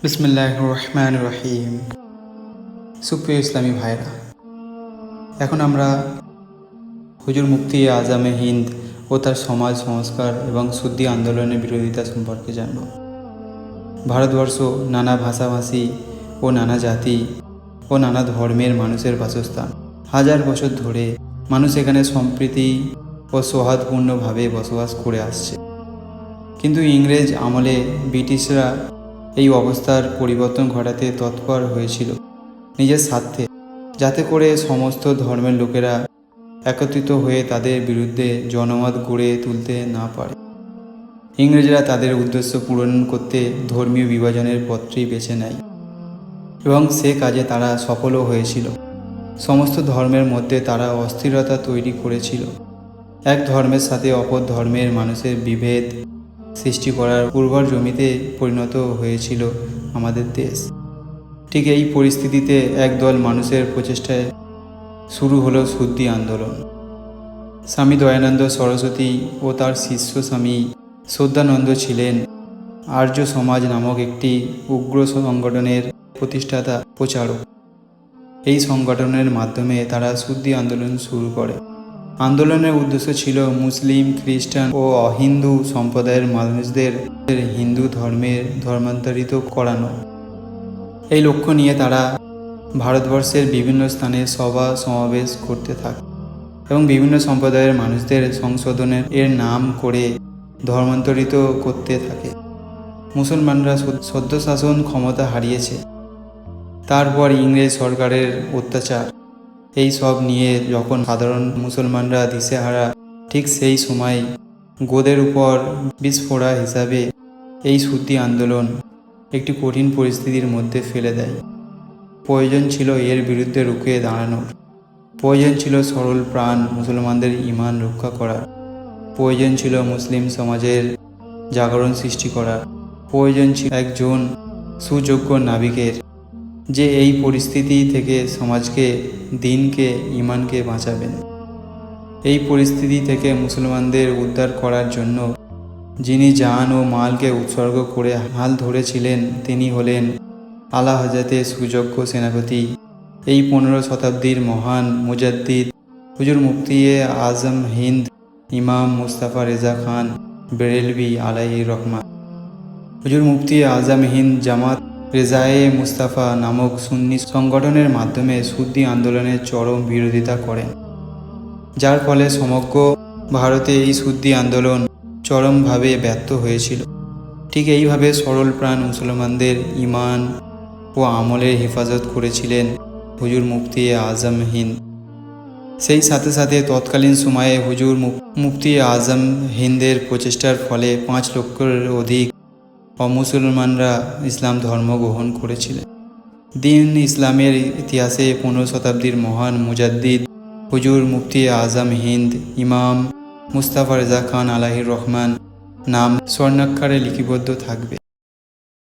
বিসমিল্লাহির রহমানির রহিম। সুপ্রিয় ইসলামী ভাইরা, এখন আমরা হুজুর মুফতি আজমে হিন্দ ও তার সমাজ সংস্কার এবং সুন্নি আন্দোলনের বিরোধিতা সম্পর্কে জানব। ভারতবর্ষ নানা ভাষাভাষী ও নানা জাতি ও নানা ধর্মের মানুষের বাসস্থান। হাজার বছর ধরে মানুষ এখানে সম্প্রীতি ও সৌহার্দ্যপূর্ণভাবে বসবাস করে আসছে। কিন্তু ইংরেজ আমলে ব্রিটিশরা এই অবস্থার পরিবর্তন ঘটাতে তৎপর হয়েছিল নিজের স্বার্থে, যাতে করে সমস্ত ধর্মের লোকেরা একত্রিত হয়ে তাদের বিরুদ্ধে জনমত গড়ে তুলতে না পারে। ইংরেজরা তাদের উদ্দেশ্য পূরণ করতে ধর্মীয় বিভাজনের পথটি বেছে নেয় এবং সে কাজে তারা সফলও হয়েছিল। সমস্ত ধর্মের মধ্যে তারা অস্থিরতা তৈরি করেছিল। এক ধর্মের সাথে অপর ধর্মের মানুষের বিভেদ সৃষ্টি করার উর্বর জমিতে পরিণত হয়েছিল আমাদের দেশ। ঠিক এই পরিস্থিতিতে একদল মানুষের প্রচেষ্টায় শুরু হলো সুন্নি আন্দোলন। স্বামী দয়ানন্দ সরস্বতী ও তার শিষ্য স্বামী শ্রদ্ধানন্দ ছিলেন আর্য সমাজ নামক একটি উগ্র সংগঠনের প্রতিষ্ঠাতা প্রচারক। এই সংগঠনের মাধ্যমে তারা সুন্নি আন্দোলন শুরু করে। আন্দোলনের উদ্দেশ্য ছিল মুসলিম, খ্রিস্টান ও অহিন্দু সম্প্রদায়ের মানুষদের হিন্দু ধর্মের ধর্মান্তরিত করানো। এই লক্ষ্য নিয়ে তারা ভারতবর্ষের বিভিন্ন স্থানে সভা সমাবেশ করতে থাকে এবং বিভিন্ন সম্প্রদায়ের মানুষদের সংশোধনের এর নাম করে ধর্মান্তরিত করতে থাকে। মুসলমানরা স্বৈরশাসন ক্ষমতা হারিয়েছে, তারপর ইংরেজ সরকারের অত্যাচার, এই সব নিয়ে যখন সাধারণ মুসলমানরা দিশেহারা, ঠিক সেই সময় গোদের উপর বিস্ফোরা হিসাবে এই সুন্নি আন্দোলন একটি কঠিন পরিস্থিতির মধ্যে ফেলে দেয়। প্রয়োজন ছিল এর বিরুদ্ধে রুখে দাঁড়ানোর, প্রয়োজন ছিল সরল প্রাণ মুসলমানদের ঈমান রক্ষা করার, প্রয়োজন ছিল মুসলিম সমাজের জাগরণ সৃষ্টি করার, প্রয়োজন ছিল একজন সুযোগ্য নাবিকের, যে এই পরিস্থিতি থেকে সমাজকে, দিনকে, ঈমানকে বাঁচাবেন। এই পরিস্থিতি থেকে মুসলমানদের উদ্ধার করার জন্য যিনি জান ও মালকে উৎসর্গ করে হাল ধরেছিলেন তিনি হলেন আলা হযরতের সুযোগ্য সেনাপতি, এই 15 শতাব্দীর মহান মুজাদ্দিদ হুজুর মুফতি আজম হিন্দ ইমাম মুস্তাফা রেজা খান বেরেলভী আলাইহির রহমান। হুজুর মুফতি আজম হিন্দ জামাত রেজায়ে মুস্তাফা নামক সুন্নি সংগঠনের মাধ্যমে সুন্নি আন্দোলনের চরম বিরোধিতা করেন, যার ফলে সমগ্র ভারতে এই সুন্নি আন্দোলন চরমভাবে ব্যর্থ হয়েছিল। ঠিক এইভাবে সরল প্রাণ মুসলমানদের ঈমান ও আমলের হেফাজত করেছিলেন হুজুর মুফতি আজম হিন্দ। সেই সাথে সাথে তৎকালীন সময়ে হুজুর মুফতি আজম হিন্দের প্রচেষ্টার ফলে 5 লক্ষের অধিক অমুসলমানরা ইসলাম ধর্ম গ্রহণ করেছিলেন। দিন ইসলামের ইতিহাসে 15 শতাব্দীর মহান মুজাদ্দিদ হুজুর মুফতি আজম হিন্দ ইমাম মুস্তাফা রেজা খান আলাইহির রহমান নাম স্বর্ণাক্ষরে লিপিবদ্ধ থাকবে।